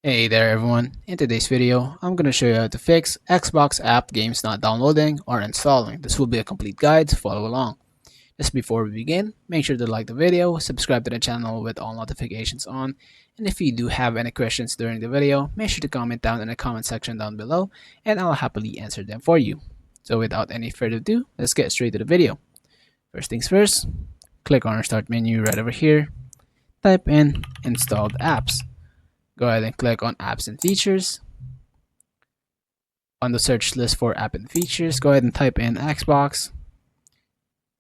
Hey there everyone, in today's video, I'm going to show you how to fix Xbox app games not downloading or installing. This will be a complete guide, so follow along. Just before we begin, make sure to like the video, subscribe to the channel with all notifications on, and if you do have any questions during the video, make sure to comment down in the comment section down below, and I'll happily answer them for you. So without any further ado, let's get straight to the video. First things first, click on our start menu right over here, type in installed apps. Go ahead and click on apps and features. On the search list for app and features, go ahead and type in Xbox.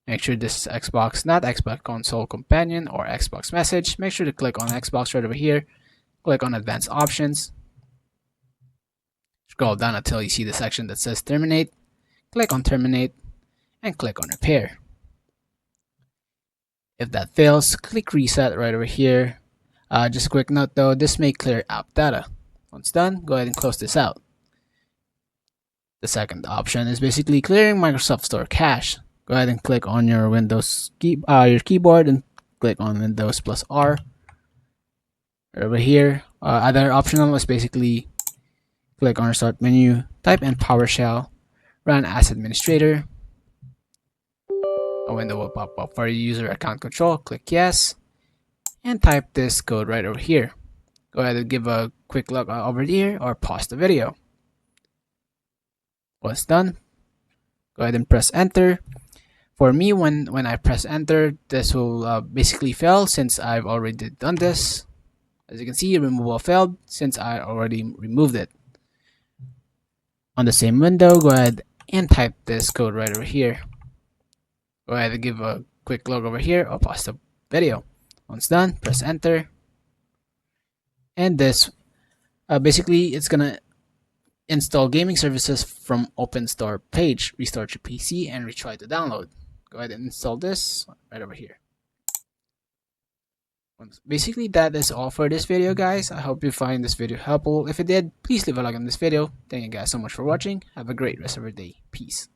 Make sure this is Xbox, not Xbox Console Companion or Xbox Message. Make sure to click on Xbox right over here. Click on Advanced Options. Scroll down until you see the section that says Terminate. Click on Terminate and click on Repair. If that fails, click Reset right over here. Just a quick note though, this may clear app data. Once done, go ahead and close this out. The second option is basically clearing Microsoft Store cache. Go ahead and click on your your keyboard and click on Windows plus R. Right over here, other optional is basically click on our start menu, type in PowerShell, run as administrator. A window will pop up for your user account control. Click yes, and type this code right over here. Go ahead and give a quick look over here or pause the video. Once done, go ahead and press enter. For me, when I press enter, this will basically fail since I've already done this. As you can see, removal failed since I already removed it. On the same window, go ahead and type this code right over here. Go ahead and give a quick look over here or pause the video. Once done, press enter. And this, basically, it's gonna install gaming services from OpenStore page, restart your PC, and retry to download. Go ahead and install this right over here. Basically, that is all for this video, guys. I hope you find this video helpful. If it did, please leave a like on this video. Thank you guys so much for watching. Have a great rest of your day. Peace.